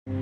Hello,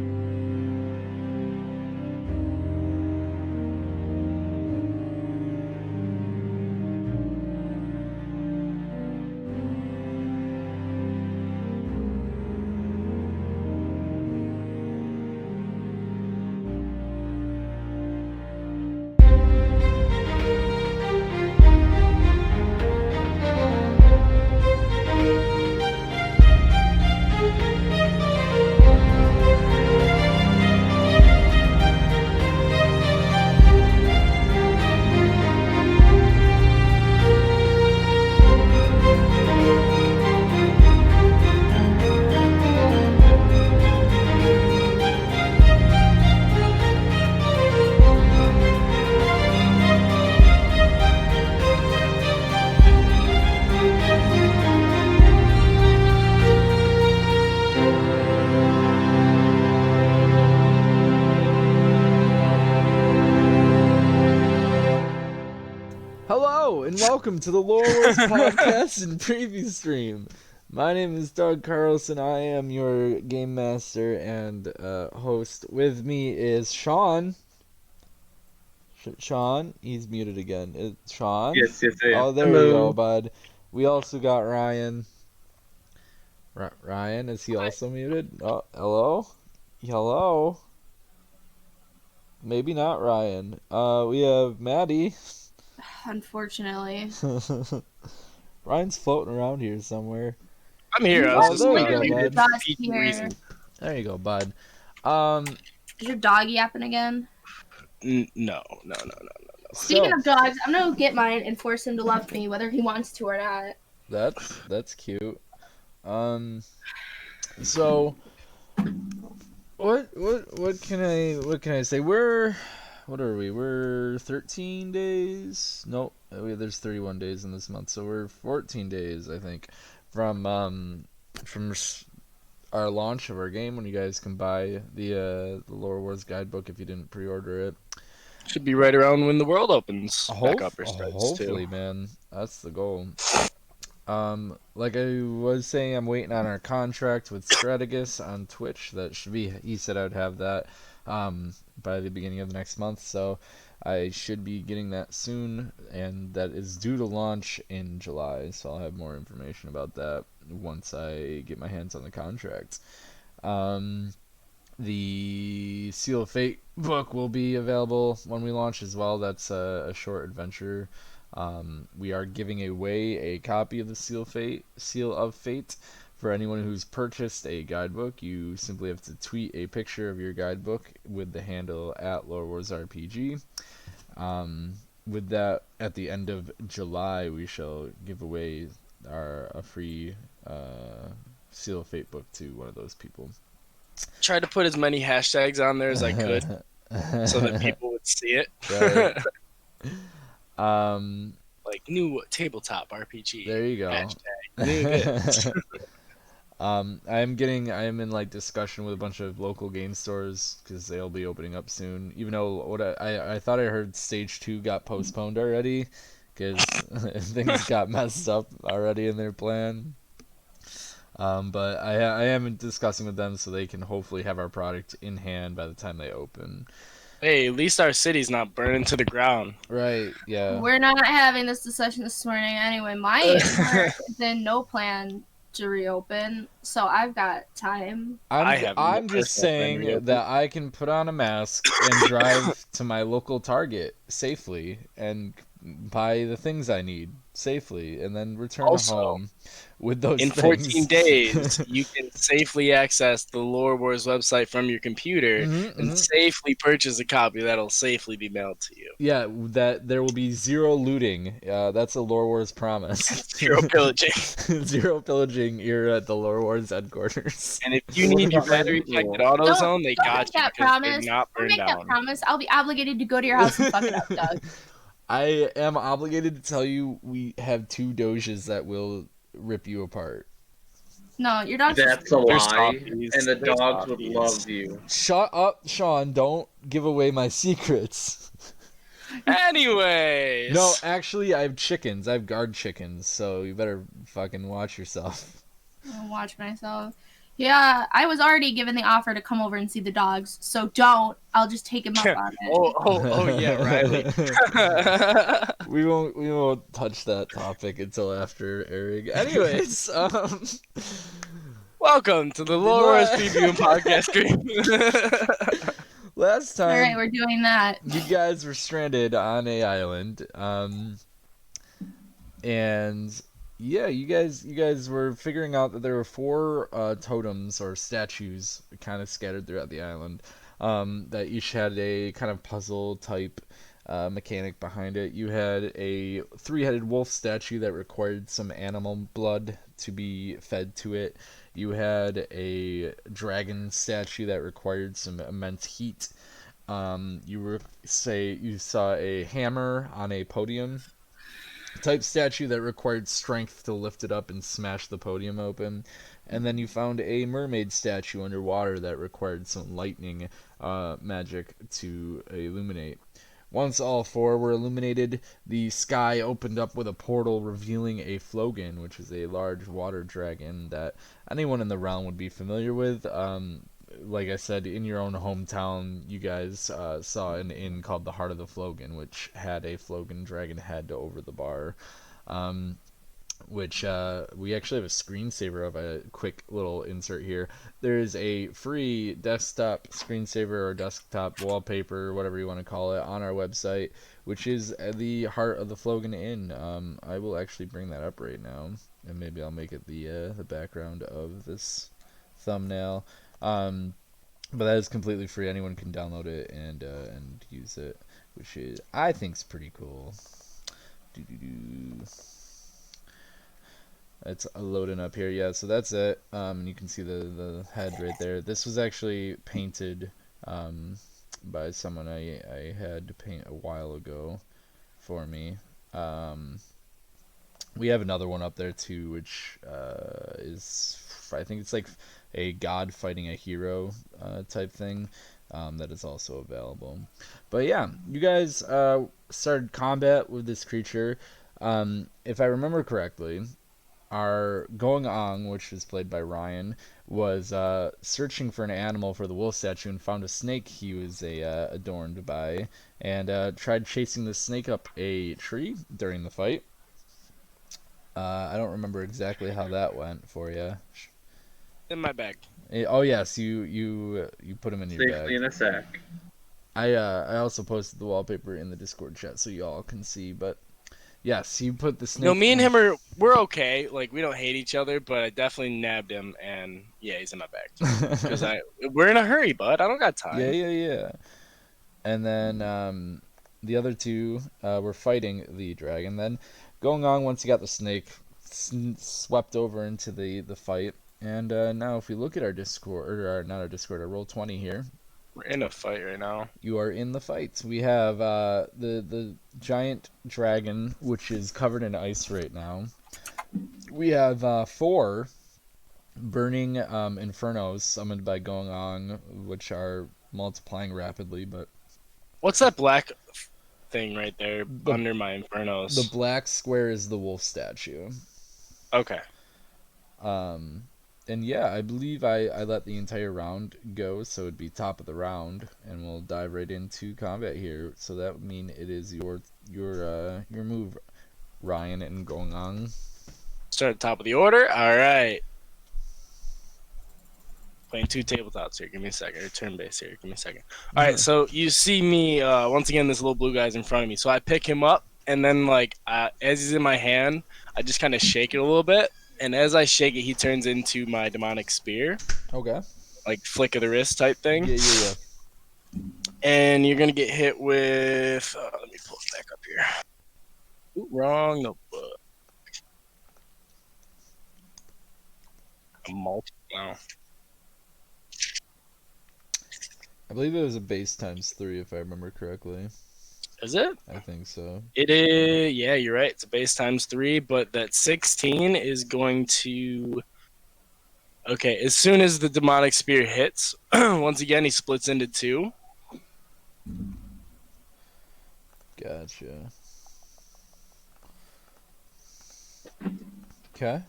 and welcome to the LoreWars podcast and preview stream. My name is Doug Carlson. I am your game master and host. With me is Sean. Sean, he's muted again. Sean? Yes, I am. Oh, there Hello. you go, bud. We also got Ryan. Ryan, is he also muted? Oh, hello? Hello? Maybe not Ryan. We have Maddie. Unfortunately. Ryan's floating around here somewhere. I'm here. Oh, there you go, bud. Here. There you go, bud. Is your dog yapping again? No. Speaking of dogs, I'm gonna go get mine and force him to love me, whether he wants to or not. That's cute. So what can I say? What are we? We're 13 days. Nope. There's 31 days in this month, so we're 14 days, I think, from our launch of our game. When you guys can buy the LoreWars guidebook if you didn't pre-order it. Should be right around when the world opens. Hopefully, man. That's the goal. Like I was saying, I'm waiting on our contract with Strategus on Twitch. That should be. He said I would have that by the beginning of the next month, so I should be getting that soon, and that is due to launch in July. So I'll have more information about that once I get my hands on the contract. The Seal of Fate book will be available when we launch as well. That's a short adventure. We are giving away a copy of the Seal of Fate for anyone who's purchased a guidebook. You simply have to tweet a picture of your guidebook with the handle @LoreWarsRPG. With that, at the end of July, we shall give away a free Seal of Fate book to one of those people. Tried to put as many hashtags on there as I could so that people would see it. Right. Like new tabletop RPG. There you go. I am in like discussion with a bunch of local game stores because they'll be opening up soon. Even though I thought I heard Stage 2 got postponed already because things got messed up already in their plan. But I am discussing with them so they can hopefully have our product in hand by the time they open. Hey, at least our city's not burning to the ground. Right, yeah. We're not having this discussion this morning anyway. My work is in no plan to reopen, so I've got time. I'm just saying that I can put on a mask and drive to my local Target safely and buy the things I need safely and then return home with those in things. 14 days, you can safely access the LoreWars website from your computer and safely purchase a copy that'll safely be mailed to you. Yeah, that there will be zero looting. That's a LoreWars promise. Zero pillaging. Zero pillaging here at the LoreWars headquarters. And if you need your battery protected AutoZone, they got you because they're not burned down. That promise. I'll be obligated to go to your house and fuck it up, Doug. I am obligated to tell you we have 2 Doges that will rip you apart. No, your dogs. That's a lie, and the dogs would love you. Shut up, Sean. Don't give away my secrets. Anyways. No, actually, I have chickens. I have guard chickens, so you better fucking watch yourself. I'll watch myself. Yeah, I was already given the offer to come over and see the dogs, so don't. I'll just take him up on it. Oh yeah, Riley. We won't touch that topic until after airing. Anyways, Welcome to the LoreWars Preview and Podcast Stream. Last time, all right, we're doing that. You guys were stranded on a island, and yeah, you guys were figuring out that there were 4 totems or statues kind of scattered throughout the island, that each had a kind of puzzle type mechanic behind it. You had a 3-headed wolf statue that required some animal blood to be fed to it. You had a dragon statue that required some immense heat. You saw a hammer on a podium type statue that required strength to lift it up and smash the podium open. And then you found a mermaid statue underwater that required some lightning magic to illuminate. Once all 4 were illuminated, the sky opened up with a portal revealing a Flogan, which is a large water dragon that anyone in the realm would be familiar with. Like I said, in your own hometown, you guys saw an inn called the Heart of the Flogan, which had a Flogan dragon head over the bar. Which we actually have a screensaver of. A quick little insert here. There is a free desktop screensaver or desktop wallpaper, whatever you want to call it, on our website, which is the Heart of the Flogan Inn. I will actually bring that up right now, and maybe I'll make it the background of this thumbnail. But that is completely free. Anyone can download it and use it, which is, I think, is pretty cool. It's loading up here. Yeah, so that's it. You can see the head right there. This was actually painted by someone I had to paint a while ago for me. We have another one up there too, which is, I think it's like a god fighting a hero type thing, that is also available. But yeah, you guys started combat with this creature. If I remember correctly, our Going On, which is played by Ryan, was searching for an animal for the wolf statue and found a snake he was adorned by, and tried chasing the snake up a tree during the fight. I don't remember exactly how that went for you. In my bag. Oh yes, you put him in your bag. Safely in a sack. I also posted the wallpaper in the Discord chat so y'all can see, but yes, you put the snake. No, me and him we're okay. Like, we don't hate each other, but I definitely nabbed him, and yeah, he's in my bag. Because we're in a hurry, bud. I don't got time. Yeah. And then the other 2 were fighting the dragon. Then Going On, once he got the snake, swept over into the fight. And now if we look at our Discord, or not our Discord, our Roll20 here. We're in a fight right now. You are in the fight. We have the giant dragon, which is covered in ice right now. We have 4 burning infernos summoned by Going On, which are multiplying rapidly. But what's that black thing right there under my infernos? The black square is the wolf statue. Okay. And yeah, I believe I let the entire round go, so it'd be top of the round, and we'll dive right into combat here. So that would mean it is your move, Ryan, and Going On. Start at the top of the order. All right. Playing 2 tabletops here. Give me a second. Or turn base here. Give me a second. All right. So you see me once again. This little blue guy's in front of me. So I pick him up, and then like as he's in my hand, I just kind of shake it a little bit. And as I shake it, he turns into my demonic spear. Okay. Like flick of the wrist type thing. Yeah. And you're going to get hit with... let me pull it back up here. Ooh, wrong notebook. Wow. I believe it was a base times 3, if I remember correctly. Is it? I think so. It is. Yeah, you're right. It's a base times 3, but that 16 is going to... Okay, as soon as the demonic spear hits, once again, he splits into 2. Gotcha. Okay.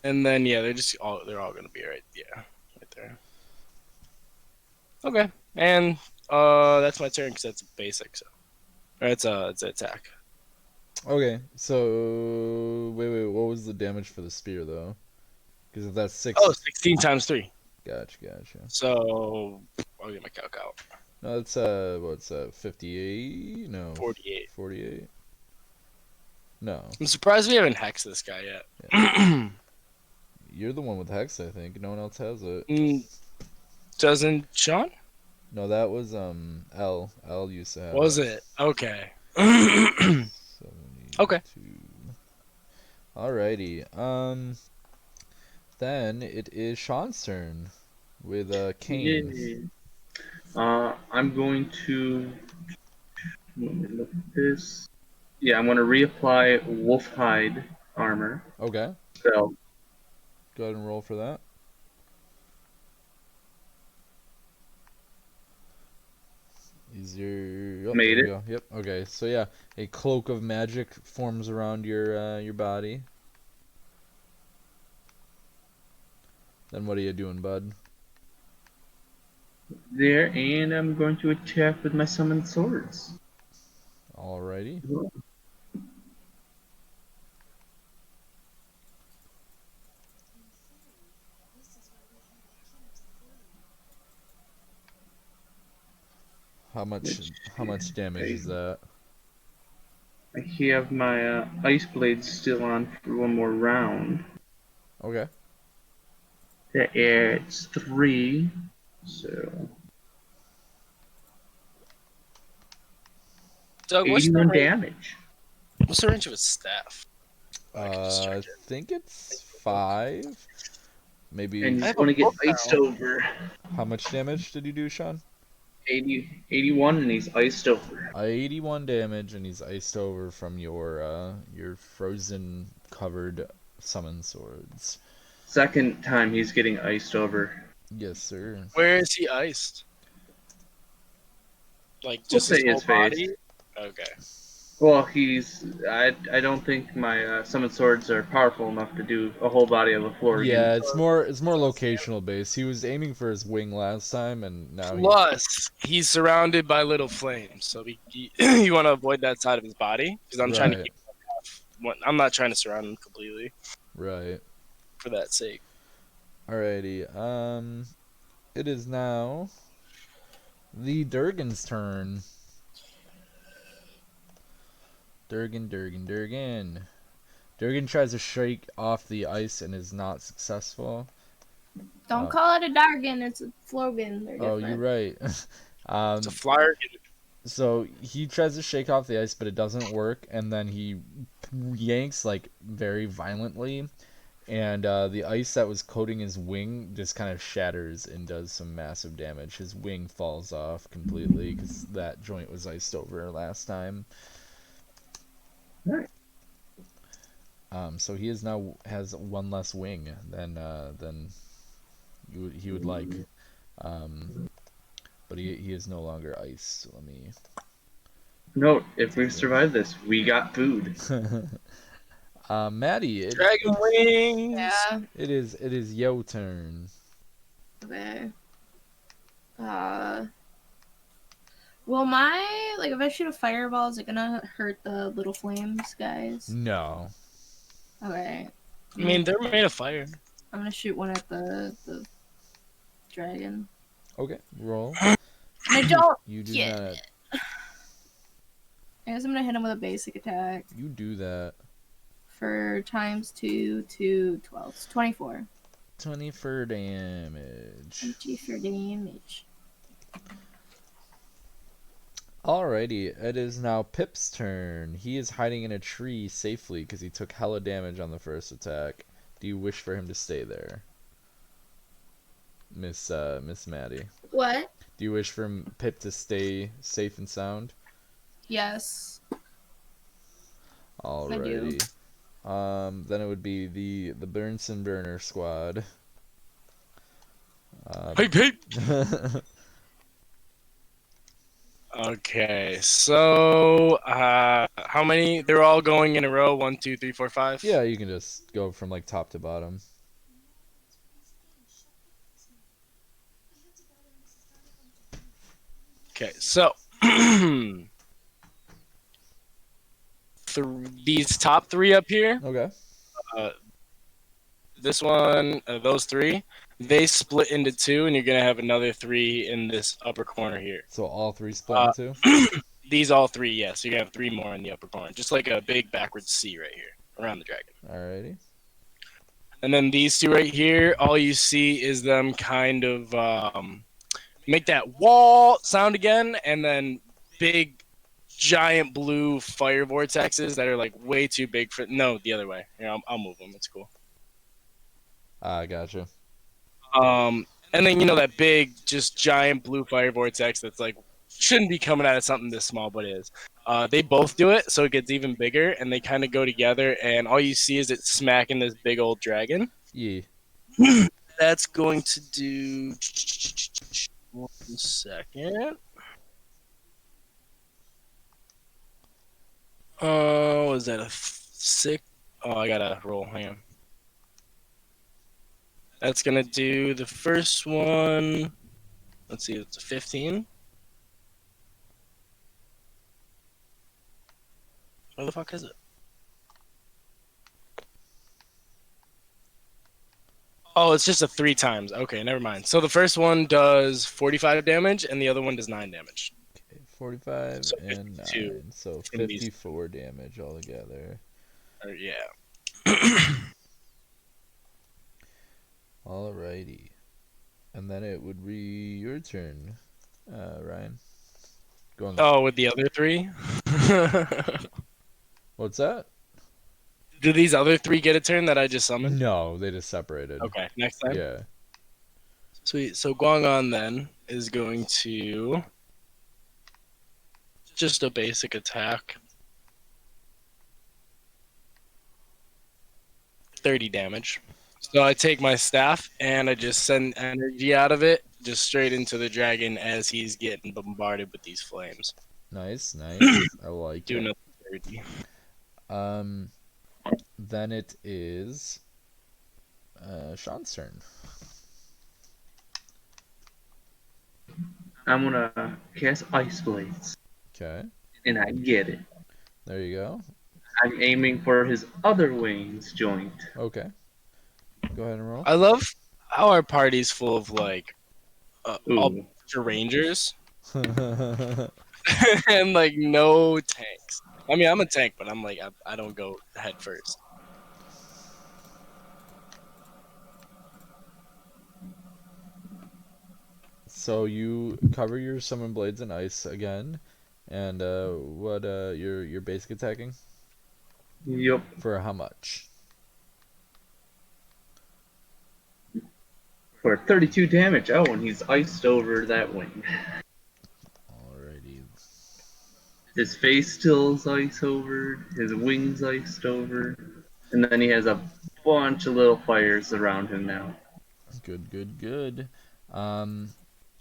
And then yeah, they're all gonna be right there. Okay, and that's my turn because that's basic. So or it's an attack. Okay, so wait, what was the damage for the spear though? Because if that's Oh, 6, 16 times 3. gotcha. So I'll get my calc out. No, that's what's 58? No, 48. 48. No, I'm surprised we haven't hexed this guy yeah. yet. You're the one with hex, I think. No one else has it. Doesn't Sean? No, that was L. L used to have Was hex. it? Okay. 72. Okay. Alrighty. Then it is Sean's turn with Kane. Yeah. I'm going to let me look at this. Yeah, I'm going to reapply wolf hide armor. Okay. So Go ahead and roll for that. Easier. Oh, Made there we it. go. Yep. Okay. So yeah, a cloak of magic forms around your body. Then what are you doing, bud? There, and I'm going to attack with my summoned swords. Alrighty. How much damage is that? I have my ice blades still on for one more round. Okay. That adds 3. So Doug, 81 damage. What's the range of his staff? I can just check I it. think it's 5. Maybe. And I he's have a going to get book iced now. over. How much damage did you do, Sean? 81, and he's iced over. 81 damage, and he's iced over from your frozen covered summon swords. Second time he's getting iced over. Yes, sir. Where is he iced? Like We'll just say his whole his face. body? Okay. Well, I don't think my summoned swords are powerful enough to do a whole body of the floor again. Yeah, it's more locational based. He was aiming for his wing last time, and now Plus, he's surrounded by little flames, so you want to avoid that side of his body because I'm trying to Right. keep. I'm not trying to surround him completely Right. for that sake. Alrighty. It is now the Durgan's turn. Durgan. Durgan tries to shake off the ice and is not successful. Don't call it a Dargan, it's a Flogan. They're Oh, different. you're right. It's a flyer. So he tries to shake off the ice, but it doesn't work, and then he yanks like very violently, and the ice that was coating his wing just kind of shatters and does some massive damage. His wing falls off completely because that joint was iced over last time. Right. So he is now has one less wing than he would like. But he is no longer iced. So let me. Note, if we survive this, we got food. Maddie, Dragon wings. Yeah. it is your turn. Okay. Will my if I shoot a fireball, is it gonna hurt the little flames, guys? No. Okay. I mean, they're made of fire. I'm gonna shoot one at the dragon. Okay, roll. I don't. You do Yeah. not. I guess I'm gonna hit him with a basic attack You do that. for times 2 to 12. It's 24. 20 for damage. 20 for damage. Alrighty, it is now Pip's turn. He is hiding in a tree safely because he took hella damage on the first attack. Do you wish for him to stay there, Miss Maddie? What? Do you wish for Pip to stay safe and sound? Yes. Alrighty. Then it would be the Burnson Burner squad. Hey. Okay, so how many? They're all going in a row. 1, 2, 3, 4, 5. Yeah, you can just go from like top to bottom. Okay, so these top 3 up here, Okay. uh, this one, those 3, they split into 2, and you're gonna have another 3 in this upper corner here. So all 3 split Uh, into? these all 3, yes. You're gonna have 3 more in the upper corner, just like a big backwards C right here around the dragon. Alrighty. And then these 2 right here, all you see is them kind of make that wall sound again, and then big, giant blue fire vortexes that are like way too big for. No, the other way. Here, I'll move them. It's cool. Gotcha. And then that big, just giant blue fire vortex that's like shouldn't be coming out of something this small, but is. They both do it, so it gets even bigger, and they kind of go together, and all you see is it smacking this big old dragon. Yeah. That's going to do. 1 second. Oh, is that a 6? Oh, I gotta roll. Hang on. That's gonna do the first one. Let's see, it's a 15. Where the fuck is it? Oh, it's just a 3 times. Okay, never mind. So the first one does 45 damage, and the other one does 9 damage. Okay, 45 So and 52 9. So in these- 54 damage altogether. Yeah. Alrighty. And then it would be your turn, Ryan. Go on. Oh, with the other 3? What's that? Do these other 3 get a turn that I just summoned? No, they just separated. Okay, next time. Yeah. Sweet. So Guangon then is going to just a basic attack. 30 damage. So I take my staff and I just send energy out of it just straight into the dragon as he's getting bombarded with these flames. Nice, nice. I like Do it. another 30. Then it is Sean's turn. I'm gonna cast Ice Blades, Okay. and I get it. There you go. I'm aiming for his other wings joint. Okay. Go ahead and roll. I love how our party's full of like all Ooh. rangers and like no tanks. I mean, I'm a tank, but I'm like I don't go head first. So you cover your summon blades in ice again, and what your basic attacking Yup. for how much? For 32 damage. Oh, and he's iced over that wing. Alrighty. His face still is ice over, his wings iced over, and then he has a bunch of little fires around him now. Good, good, good.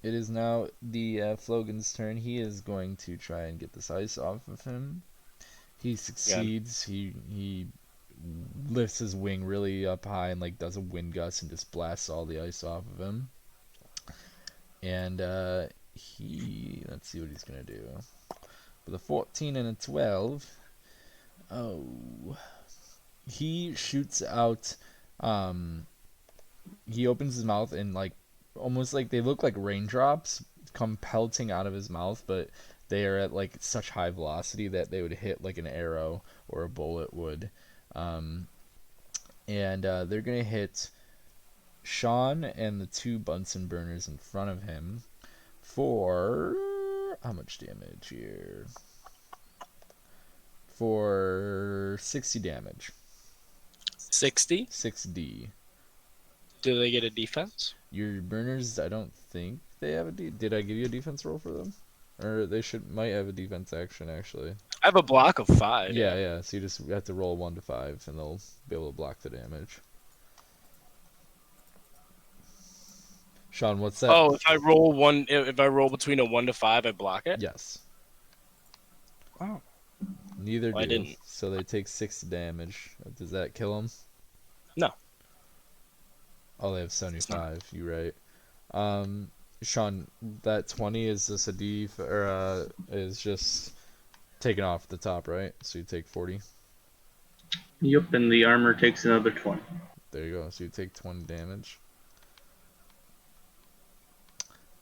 It is now the Flogan's turn. He is going to try and get this ice off of him. He succeeds. He lifts his wing really up high and like does a wind gust and just blasts all the ice off of him. And let's see what he's gonna do. With a 14 and a 12, he shoots out. He opens his mouth and like almost like they look like raindrops come pelting out of his mouth, but they are at like such high velocity that they would hit like an arrow or a bullet would. And they're gonna hit Sean and the 2 Bunsen burners in front of him for how much damage here? For 60 damage. 60? 6D. Do they get a defense? Your burners, I don't think they have a did I give you a defense roll for them? Or they might have a defense action actually. I have a block of 5. Yeah. So you just have to roll 1 to 5 and they'll be able to block the damage. Sean, what's that? Oh, if I roll between a 1 to 5, I block it. Yes. Oh. Neither Well, I do. didn't. So they take 6 damage. Does that kill them? No. Oh, they have It's not. 75. You're right. Sean, that 20 is just a or is just taken off the top, right? So you take 40. Yep, and the armor takes another 20. There you go. So you take 20 damage.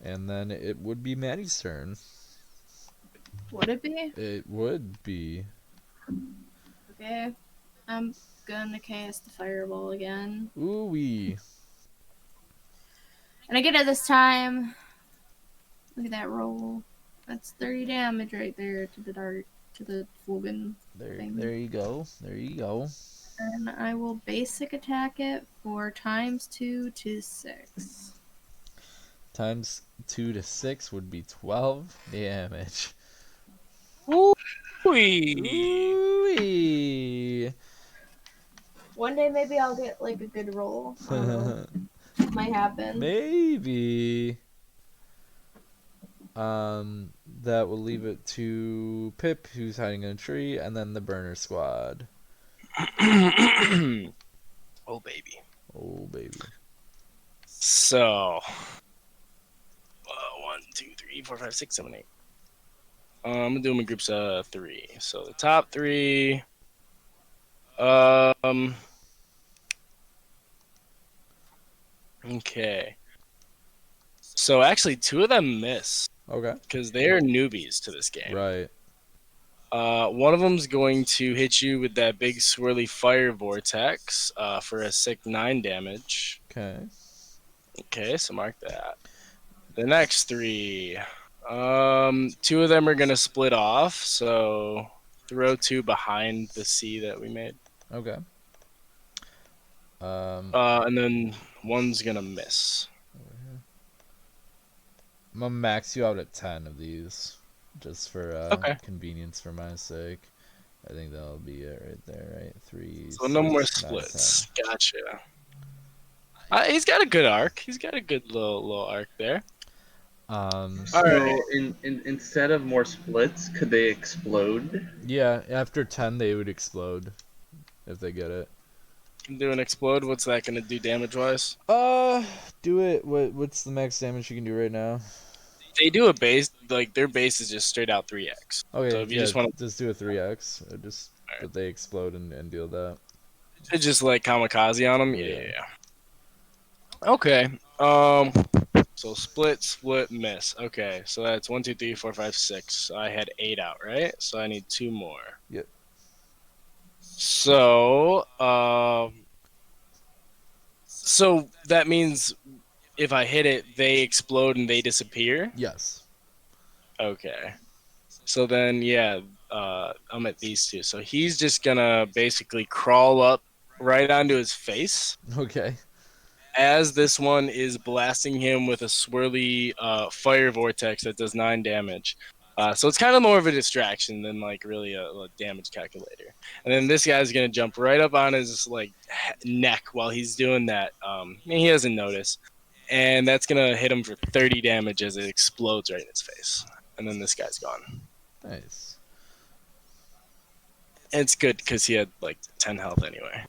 And then it would be Maddie's turn. Would it be? It would be. Okay. I'm gonna cast the fireball again. Ooh-wee. And I get it this time. Look at that roll. That's 30 damage right there to the dart, to the Fugen thing. There you go. There you go. And I will basic attack it for times 2 to 6. Times 2 to 6 would be 12 damage. Ooh-wee. Ooh-wee. One day maybe I'll get like a good roll. I don't know. Might happen. Maybe. That will leave it to Pip, who's hiding in a tree, and then the burner squad. Oh, baby. Oh, baby. So, 1, 2, 3, 4, 5, 6, 7, 8. I'm gonna do them in groups of 3. So the top 3. Okay. So actually, 2 of them miss Okay. because they are newbies to this game. Right. One of them's going to hit you with that big swirly fire vortex for a sick 9 damage. Okay. Okay, so mark that. The next 3, 2 of them are gonna split off. So throw 2 behind the C that we made. Okay. And then one's gonna miss. I'm gonna max you out at 10 of these, just for Okay. convenience for my sake. I think that'll be it right there, right? 3. So no more 6, 9, splits. Gotcha. He's got a good arc. He's got a good little arc there. 10. So Alright. instead of more splits, could they explode? Yeah, after 10 they would explode if they get it. Do an explode. What's that gonna do damage wise? Do it. What's the max damage you can do right now? They do a base, like their base is just straight out 3x. Okay, So if you yeah, just want just do a 3x. Just that they explode and deal that. to just like kamikaze on them, Yeah. yeah. Okay. So split, miss. Okay, so that's 1, 2, 3, 4, 5, 6. So I had 8 out, right? So I need 2 more. Yep. So, so that means if I hit it, they explode and they disappear. Yes. Okay. So then, yeah, I'm at these 2. So he's just gonna basically crawl up right onto his face Okay. as this one is blasting him with a swirly fire vortex that does 9 damage. So it's kind of more of a distraction than like really a damage calculator. And then this guy's gonna jump right up on his like neck while he's doing that. He doesn't notice, and that's gonna hit him for 30 damage as it explodes right in his face. And then this guy's gone. Nice. And it's good because he had like 10 health anyway.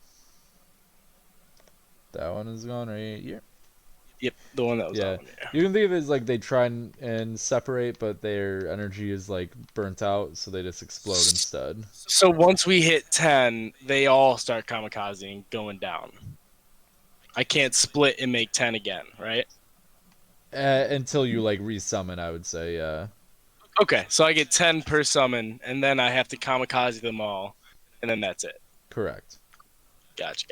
That one is gone right here. Yep, the one that was Yeah. on yeah. You can think of it as like they try and separate, but their energy is like burnt out, so they just explode instead. So once we hit 10, they all start kamikazing, going down. I can't split and make 10 again, right? Until you like resummon, I would say. Yeah. Okay, so I get 10 per summon, and then I have to kamikaze them all, and then that's it. Correct. Gotcha.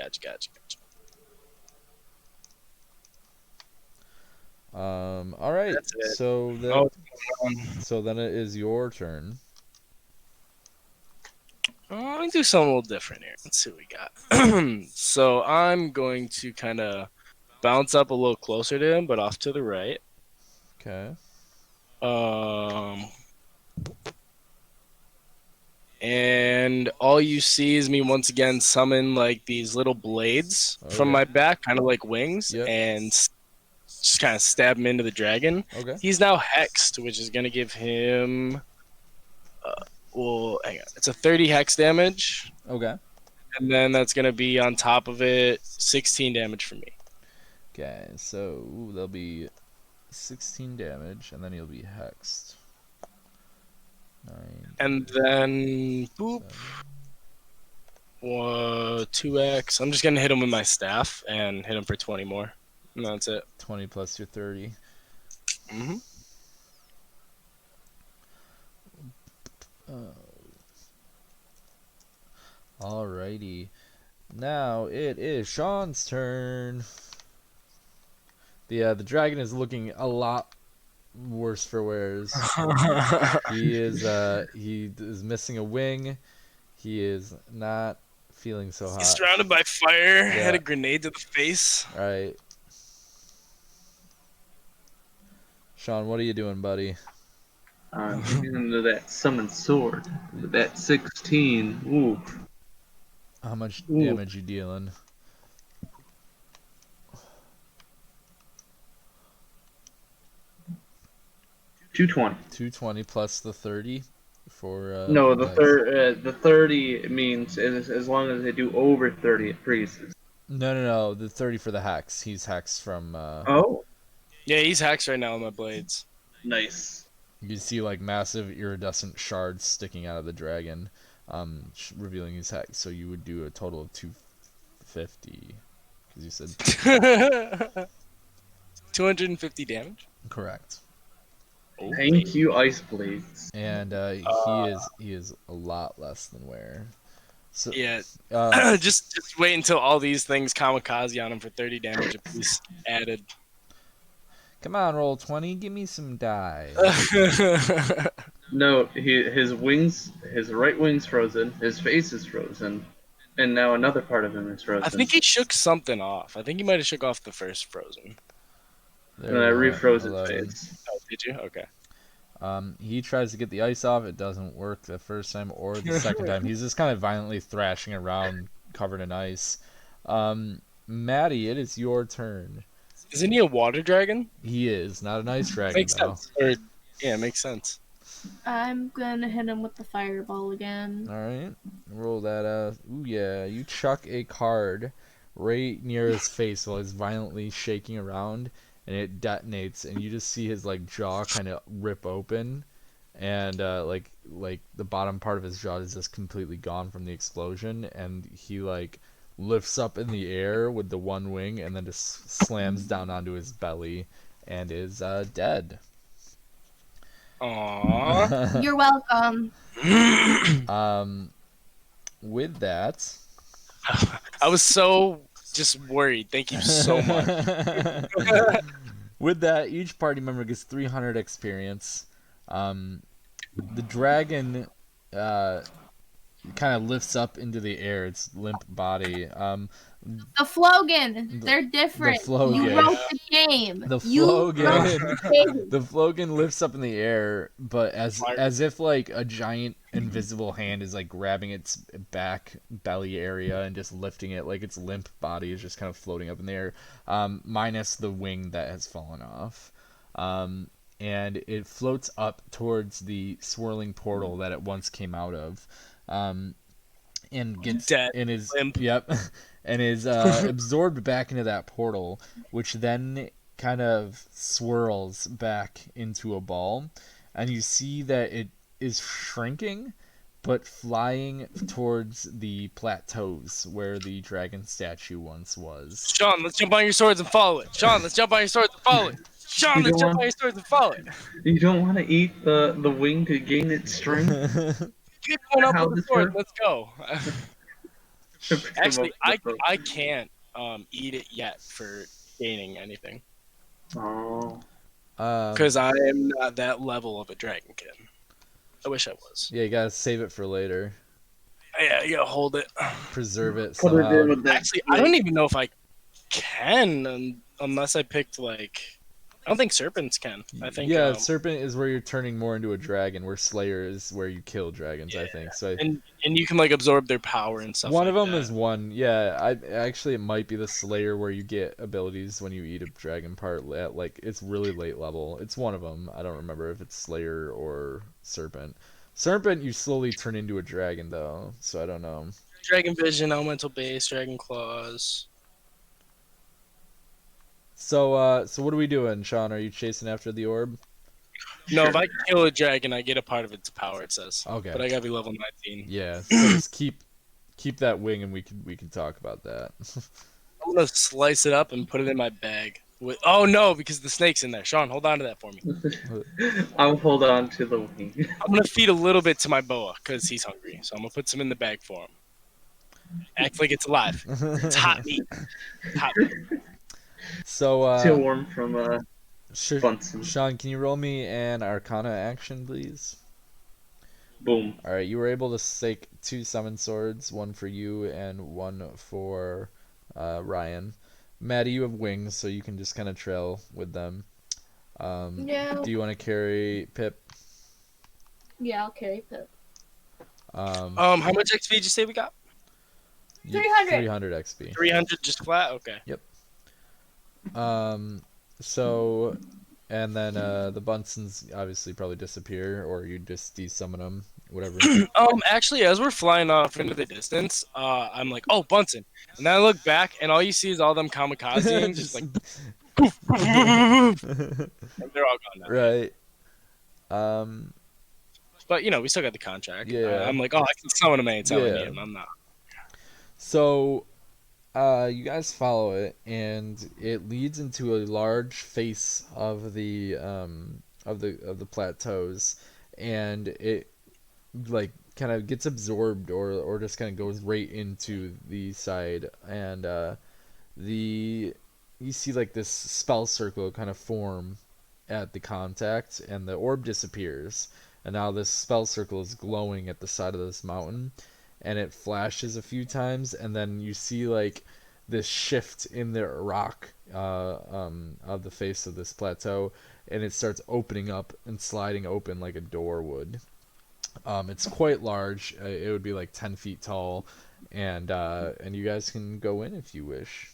All right. That's it. So then it is your turn. Let me do something a little different here. Let's see what we got. So I'm going to kind of bounce up a little closer to him, but off to the right. Okay. And all you see is me once again summon like these little blades from Okay. my back, kind of like wings, Yep. and just kind of stab him into the dragon. Okay. He's now hexed, which is going to give him will hang on. It's a 30 hex damage, Okay. and then that's gonna be on top of it 16 damage for me. Okay, so there'll be 16 damage, and then he'll be hexed. 9. And then boop. 2x. I'm just gonna hit him with my staff and hit him for 20 more. And that's it. 20 plus your 30. Mm-hmm. Alrighty. Now it is Sean's turn. The dragon is looking a lot worse for wears. He is missing a wing. He is not feeling so hot. He's surrounded by fire. Yeah. Had a grenade to the face. All right. Sean, what are you doing, buddy? I'm getting into that summon sword. That 16. Ooh. How much Ooh. damage you dealing? $220. 220 plus the 30 for No, for the 30 means as long as they do over 30, it freezes. No, the 30 for the hex. He's hexed from Oh, Yeah, he's hexed right now with my blades. nice. you see like massive iridescent shards sticking out of the dragon, revealing his hex. So you would do a total of 250 because you said 250 damage. correct. Thank you, Ice Blades. And he is a lot less than where. So Yeah. uh, just wait until all these things kamikaze on him for 30 damage apiece added. come on, roll 20. Give me some die. No, his wings, his right wing's frozen, his face is frozen, and now another part of him is frozen. I think he shook something off. I think he might have shook off the first frozen. There And I we go, refroze his 11. face. Oh, did you? Okay. He tries to get the ice off. It doesn't work the first time or the second time. He's just kind of violently thrashing around, covered in ice. Maddie, it is your turn. Isn't he a water dragon? He is not an ice dragon, Makes though. sense. Or, yeah, makes sense. I'm gonna hit him with the fireball again. All right, roll that. Ooh yeah, you chuck a card right near his face while he's violently shaking around, and it detonates, and you just see his like jaw kind of rip open, and like the bottom part of his jaw is just completely gone from the explosion, and he like lifts up in the air with the one wing, and then just slams down onto his belly, and is dead. Aww. You're welcome. With that. I was so just worried. Thank you so much. With that, each party member gets 300 experience. The dragon kind of lifts up into the air, its limp body. The Flogan, they're different. Flogan. You wrote the game. The You wrote Flogan. the game. The Flogan lifts up in the air, but as if like a giant invisible hand is like grabbing its back belly area and just lifting it, like its limp body is just kind of floating up in the air, minus the wing that has fallen off. And it floats up towards the swirling portal that it once came out of, and gets Dead. and is Limp. yep, and is absorbed back into that portal, which then kind of swirls back into a ball, and you see that it is shrinking, but flying towards the plateaus where the dragon statue once was. Sean, let's jump on your swords and follow it. Sean, let's jump on your swords and follow it. Sean, You let's don't jump want- on your swords and follow it. You don't want to eat the wing to gain its strength? Keep going up How with the this sword. works? Let's go. Actually, I can't eat it yet for gaining anything Oh. because I am not that level of a dragon kid. I wish I was. Yeah, you gotta save it for later. Yeah, you gotta hold it. Preserve it Put it somehow. in with that. Actually, I don't even know if I can unless I picked like. I don't think serpents can. I think. Yeah, serpent is where you're turning more into a dragon, where Slayer is where you kill dragons. I think so. and you can like absorb their power and stuff. One like of them that. is one. Yeah, actually it might be the Slayer where you get abilities when you eat a dragon part at like it's really late level. It's one of them. I don't remember if it's Slayer or serpent, Serpent, you slowly turn into a dragon though, so I don't know. Dragon Vision, Elemental Base, Dragon Claws. So what are we doing, Sean? Are you chasing after the orb? No, if Sure. I kill a dragon, I get a part of its power. It says. Okay. But I gotta be level 19. Yeah. So just keep that wing, and we can talk about that. I'm gonna slice it up and put it in my bag. Oh no, because the snake's in there. Sean, hold on to that for me. I'll hold on to the wing. I'm gonna feed a little bit to my boa because he's hungry. So I'm gonna put some in the bag for him. Act like it's alive. It's hot meat. Hot meat. So Still warm from Bunsen. Sean, can you roll me an Arcana action, please? Boom. All right, you were able to stake 2 summon swords, one for you and one for Ryan. Maddie, you have wings, so you can just kind of trail with them. Yeah. Do you want to carry Pip? Yeah, I'll carry Pip. How much XP did you say we got? 300. 300 XP. 300 just flat. Okay. So, and then the Bunsons obviously probably disappear, or you just desummon them, whatever. Actually, as we're flying off into the distance, I'm like, oh, Bunsen, and then I look back, and all you see is all them kamikazes, just like, poof, poof, poof, poof, and they're all gone now. Right. But we still got the contract. Yeah. I'm like, oh, I can summon him anytime I Yeah. need him. I'm not. So, you guys follow it, and it leads into a large face of the plateaus, and it like kind of gets absorbed or just kind of goes right into the side, and you see like this spell circle kind of form at the contact, and the orb disappears, and now this spell circle is glowing at the side of this mountain, and it flashes a few times, and then you see like this shift in the rock of the face of this plateau, and it starts opening up and sliding open like a door would. It's quite large. It would be like 10 feet tall, and you guys can go in if you wish.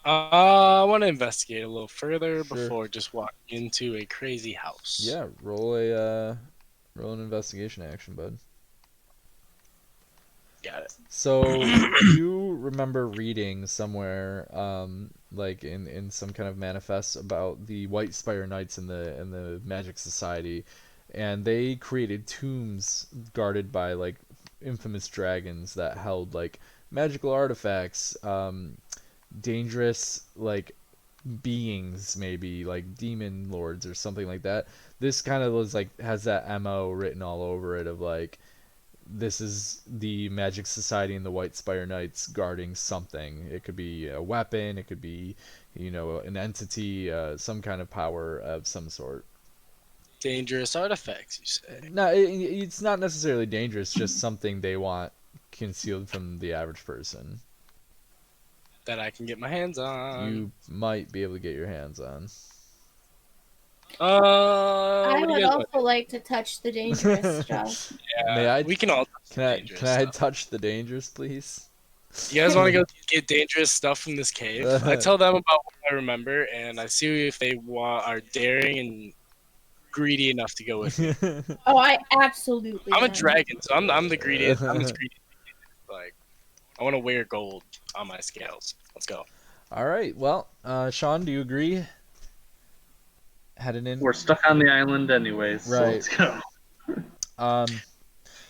I want to investigate a little further Sure. before just walking into a crazy house. Yeah, roll an investigation action, bud. Got it. So you remember reading somewhere, like in some kind of manifest about the White Spire Knights in the Magic Society, and they created tombs guarded by like infamous dragons that held like magical artifacts, dangerous like beings, maybe like demon lords or something like that. This kind of was like has that MO written all over it of like, this is the Magic Society and the White Spire Knights guarding something. It could be a weapon, it could be, an entity, some kind of power of some sort. Dangerous artifacts, you say? No, it's not necessarily dangerous, just something they want concealed from the average person. That I can get my hands on. You might be able to get your hands on. I what do would you guys also like to touch the dangerous stuff. Yeah, May I- we can all. Can I dangerous can I stuff. touch the dangerous, please? You guys want to go get dangerous stuff from this cave? I tell them about what I remember, and I see if they are daring and greedy enough to go with me. Oh, I absolutely. I'm a am. dragon, so I'm the greediest. I'm the greediest. Like, I want to wear gold on my scales. Let's go. All right. Well, Sean, do you agree? Heading in. We're stuck on the island anyways, so Right. let's go.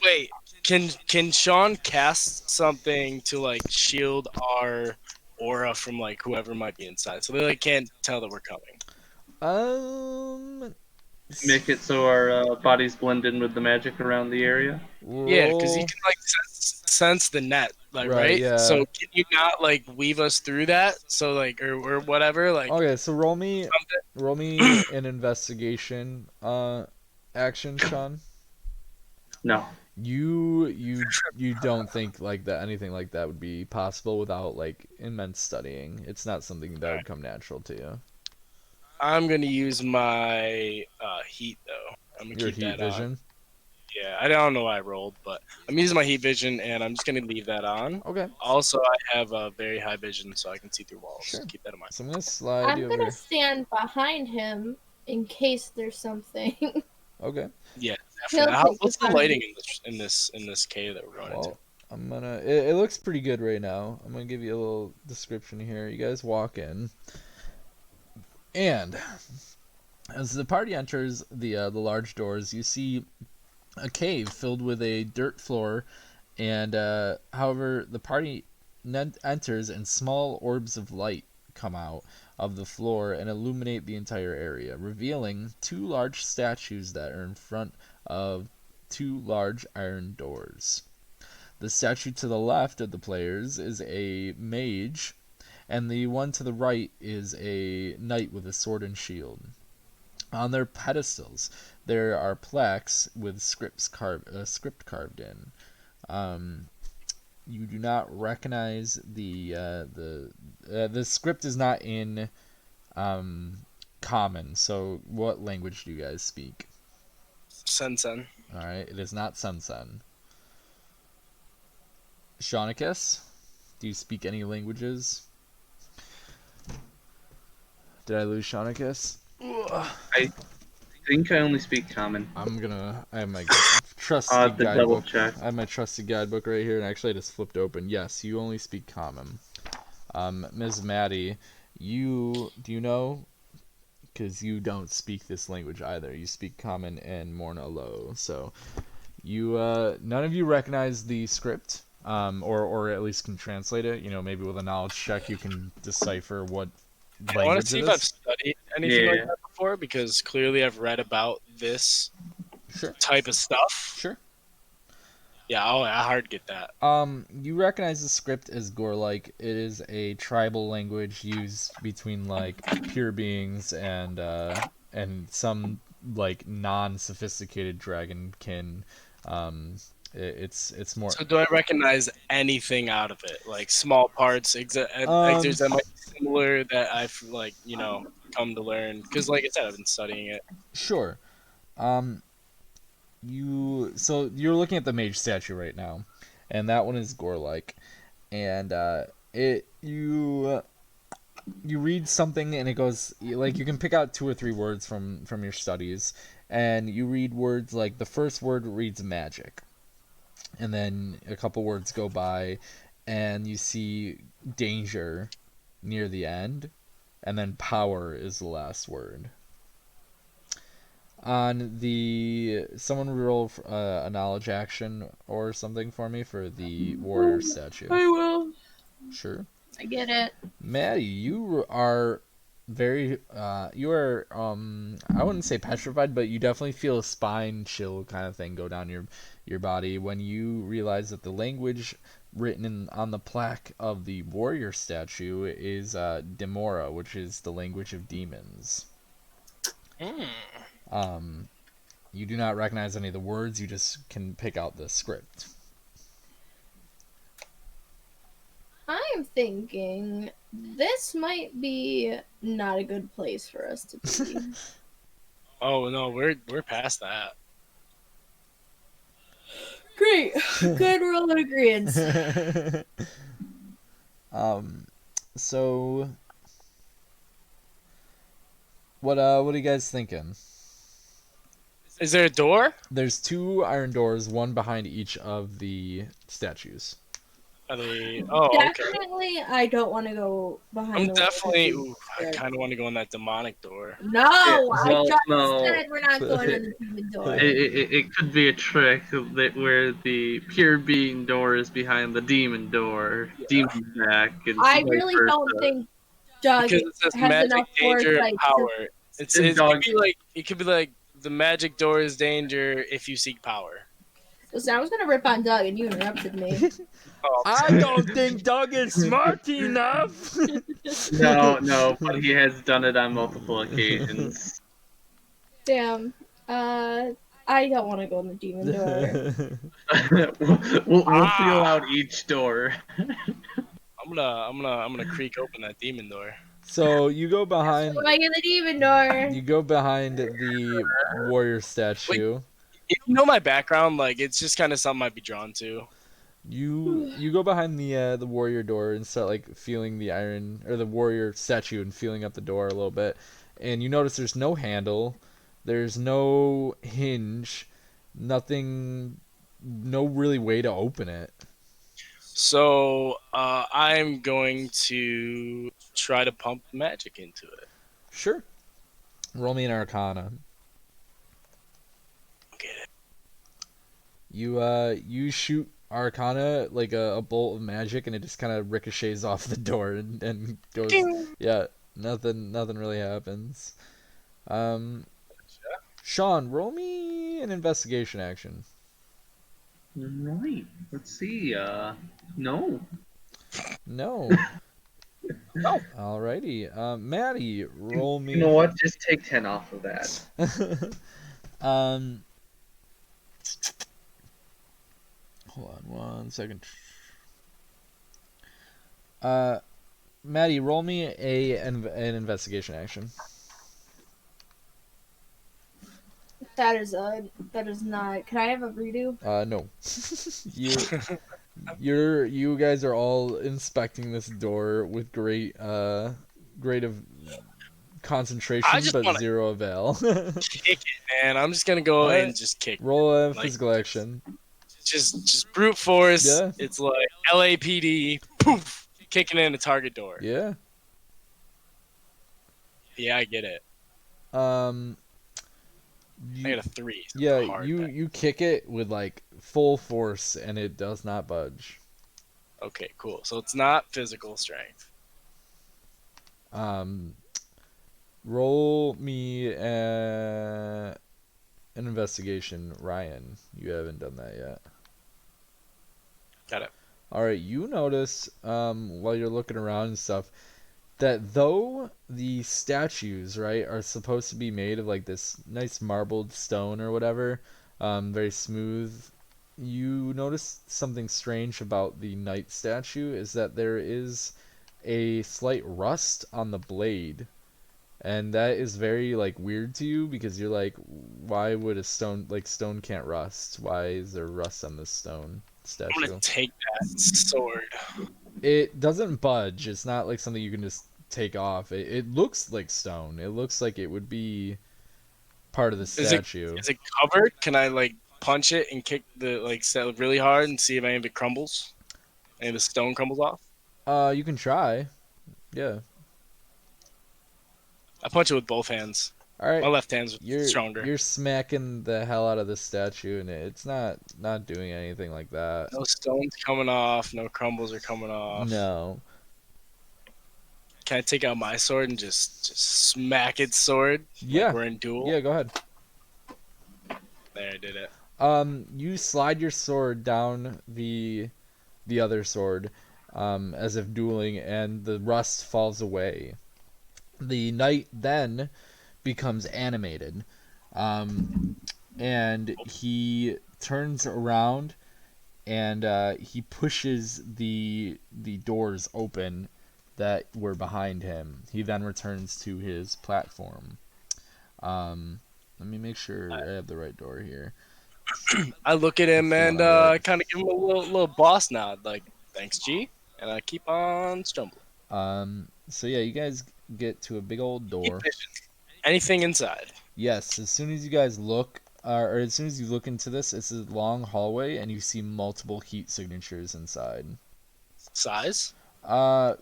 Wait, can Sean cast something to like shield our aura from like whoever might be inside, so they like can't tell that we're coming? Make it so our bodies blend in with the magic around the area. Yeah, because you roll- can like sense the net, like Right, right. yeah. So can you not like weave us through that? So like or whatever, like Okay, so roll me something. an investigation action, Sean. No. You don't think like that anything like that would be possible without like immense studying. It's not something that would come natural to you. I'm gonna use my heat though. I'm gonna Your keep heat that on. vision. Yeah, I don't know why I rolled, but I'm using my heat vision, and I'm just gonna leave that on. Okay. Also, I have a very high vision, so I can see through walls. Sure. Keep that in mind. So I'm gonna slide I'm you gonna over. stand behind him in case there's something. Okay. Yeah, He'll definitely. take What's the the time. lighting in this cave that we're going into? Well, I'm gonna. It looks pretty good right now. I'm gonna give you a little description here. You guys walk in, and as the party enters the large doors, you see a cave filled with a dirt floor, and however, the party enters, and small orbs of light come out of the floor and illuminate the entire area, revealing two large statues that are in front of two large iron doors. The statue to the left of the players is a mage, and the one to the right is a knight with a sword and shield. On their pedestals, there are plaques with script carved in. Um, you do not recognize the script is not in common. So, what language do you guys speak? Sen. All right, it is not Sensen. Shaunicus, do you speak any languages? Did I lose Shaunicus? I think I only speak common. I have my trusty I'll have to double guidebook. check. I have my trusty guidebook right here, and actually I just flipped open. Yes, you only speak common. Ms. Maddie, do you know? Because you don't speak this language either. You speak common and Morna Low. So none of you recognize the script, or at least can translate it. You know, maybe with a knowledge check you can decipher what I want language to see it if I've is. studied anything like Yeah. that before, because clearly I've read about this Sure. type of stuff. Sure. Yeah, I hard get that. You recognize the script as Gore-like. It is a tribal language used between like pure beings and some like non-sophisticated dragonkin. It's more. So do I recognize anything out of it? Like small parts, excerpts that might be similar that I've come to learn? Because like I said, I've been studying it. Sure. You're looking at the mage statue right now, and that one is Gore-like, and you read something and it goes like you can pick out two or three words from your studies, and you read words like the first word reads magic, and then a couple words go by, and you see danger near the end, and then power is the last word. On the someone roll a knowledge action or something for me for the warrior statue. I will. Sure. I get it. Maddie, you are very you are I wouldn't say petrified, but you definitely feel a spine chill kind of thing go down your body when you realize that the language written on the plaque of the warrior statue is Demora, which is the language of demons. You do not recognize any of the words, you just can pick out the script. I'm thinking this might be not a good place for us to be. Oh no, we're past that. Great. Good roll of agreeance. So what are you guys thinking? Is there a door? There's two iron doors, one behind each of the statues. Are they? Oh, okay. Definitely, I don't want to go behind. I'm the definitely. window. Ooh, I kind of want to go in that demonic door. No, well, I just no. said we're not going in the demon door. It could be a trick where the pure being door is behind the demon door. Yeah. Demon back. And I vice really versa. don't think Doug Because it says has magic, enough danger, foresight and to- power. It Dog- could be like the magic door is danger if you seek power. Listen, I was gonna rip on Doug and you interrupted me. Oh, I don't think Doug is smart enough. No, but he has done it on multiple occasions. Damn. I don't want to go in the demon door. we'll feel out each door. I'm gonna creak open that demon door. So you go behind Going in the demon door. the warrior statue. If you know my background, like it's just kind of something I'd be drawn to. You go behind the warrior door and start like feeling the iron or the warrior statue and feeling up the door a little bit, and you notice there's no handle, There's no hinge, nothing, no really way to open it. So I'm going to try to pump magic into it. Sure. Roll me an Arcana. Get it. You shoot Arcana like a bolt of magic, and it just kind of ricochets off the door and goes. Ding. Yeah, nothing really happens. Sean, roll me an investigation action. Right. Let's see. No. No. No. Alrighty. Maddie, roll me. You know what? Just take 10 off of that. Hold on 1 second. Maddie, roll me an investigation action. That is not. Can I have a redo? No. You guys are all inspecting this door with great of concentration, just but wanna- zero avail. Kick it, man. I'm just gonna go Alright. and just kick. Roll a Like, physical action. Just brute force. Yeah. It's like LAPD. Poof, kicking in the target door. Yeah. Yeah, I get it. You, I got a 3. So yeah, hard you kick it with like full force, and it does not budge. Okay, cool. So it's not physical strength. Roll me an investigation, Ryan. You haven't done that yet. Got it. All right, you notice while you're looking around and stuff that though the statues, right, are supposed to be made of like this nice marbled stone or whatever, very smooth, you notice something strange about the knight statue is that there is a slight rust on the blade. And that is very like weird to you because you're like, why would a stone can't rust? Why is there rust on this stone I'm statue? gonna take that sword. It doesn't budge. It's not like something you can just take off. It looks like stone. It looks like it would be part of the statue. Is it covered? Can I like punch it and kick the set really hard and see if any of it crumbles? Any of the stone crumbles off? You can try. Yeah. I punch it with both hands. All right. My left hand's You're stronger. You're smacking the hell out of the statue, and it's not doing anything like that. No stones coming off. No crumbles are coming off. No. Can I take out my sword and just smack its sword? Yeah. Like we're in duel. Yeah. Go ahead. There, I did it. You slide your sword down the other sword, as if dueling, and the rust falls away. The knight then becomes animated, and he turns around and he pushes the doors open that were behind him. He then returns to his platform. Let me make sure I have the right door here. I look at him That's and the one I like. kind of give him a little boss nod, like thanks, G, and I keep on stumbling. So yeah, you guys get to a big old door. Anything inside? Yes, as soon as you guys look, or as soon as you look into this, it's a long hallway, and you see multiple heat signatures inside. Size?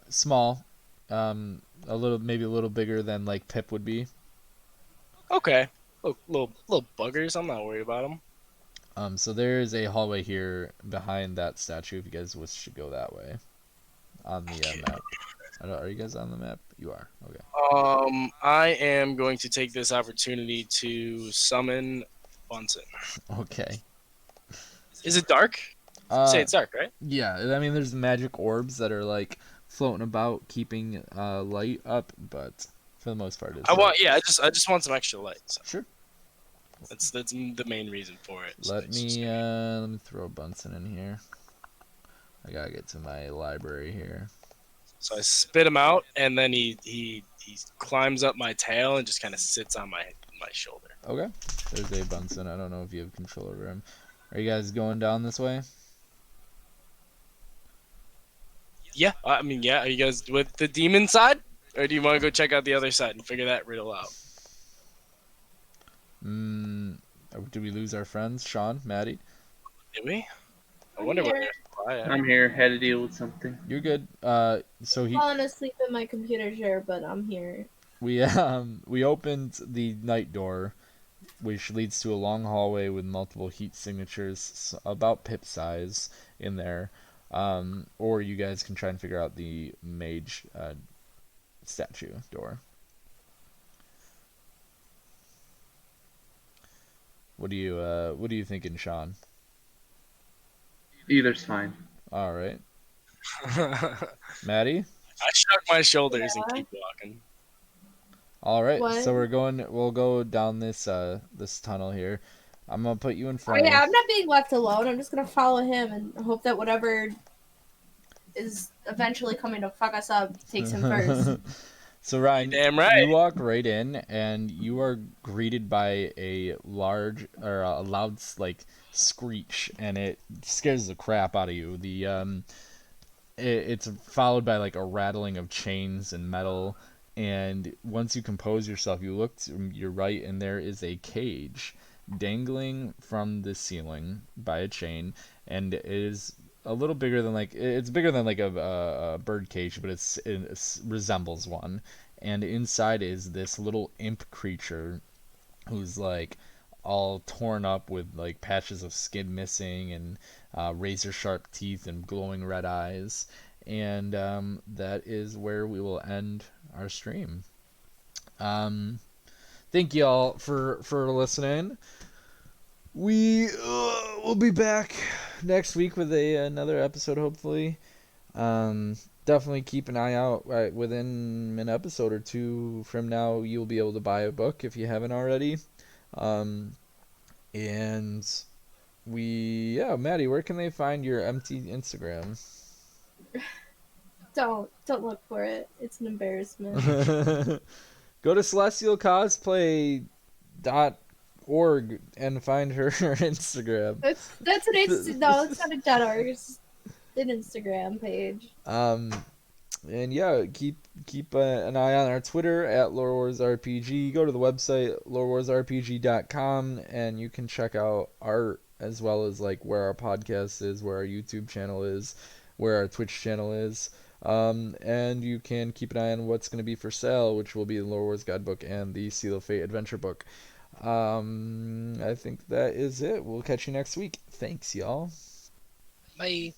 Small. Maybe a little bigger than like Pip would be. Okay. Little buggers. I'm not worried about them. So there is a hallway here behind that statue. If you guys wish to go that way, on the map. Are you guys on the map? You are. Okay. I am going to take this opportunity to summon Bunsen. Okay. Is it dark? Say it's dark, right? Yeah, I mean, there's magic orbs that are like floating about, keeping light up, but for the most part, it's I just want some extra light. So. Sure. That's the main reason for it. Let me throw Bunsen in here. I gotta get to my library here. So I spit him out, and then he climbs up my tail and just kind of sits on my shoulder. Okay. There's a Bunsen. I don't know if you have control over him. Are you guys going down this way? Yeah, I mean, yeah. Are you guys with the demon side, or do you want to go check out the other side and figure that riddle out? Mm, did we lose our friends, Sean, Maddie? Did we? I I'm wonder where here. they're quiet. I'm here. Had to deal with something. You're good. So Falling asleep in my computer chair, but I'm here. we opened the night door, which leads to a long hallway with multiple heat signatures about pip size in there. Or you guys can try and figure out the mage statue door. What are you thinking, Sean? Either's fine. All right, I Maddie. shrug my shoulders and Yeah. keep walking. All right, What? so we'll go down this tunnel here. I'm gonna put you in Oh front yeah, of I'm not being left alone. I'm just gonna follow him and hope that whatever is eventually coming to fuck us up takes him first. So Ryan, Damn right. you walk right in, and you are greeted by a loud like screech, and it scares the crap out of you. It's followed by like a rattling of chains and metal, and once you compose yourself, you look to your right, and there is a cage dangling from the ceiling by a chain, and it is a little bigger than it's bigger than like a bird cage, but it resembles one. And inside is this little imp creature who's like all torn up with like patches of skin missing and razor sharp teeth and glowing red eyes. And that is where we will end our stream. Thank you all for listening. We will be back next week with another episode, hopefully. Definitely keep an eye out. Within an episode or two from now, you'll be able to buy a book if you haven't already. And Maddie, where can they find your empty Instagram? Don't look for it. It's an embarrassment. Go to celestialcosplay.org and find her Instagram. That's an no, it's not a .org. It's an Instagram page. And yeah, keep an eye on our Twitter at LoreWarsRPG. Go to the website LoreWarsRPG.com and you can check out art as well as like where our podcast is, where our YouTube channel is, where our Twitch channel is. And you can keep an eye on what's going to be for sale, which will be the Lore Wars Guidebook and the Seal of Fate Adventure Book. I think that is it. We'll catch you next week. Thanks, y'all. Bye.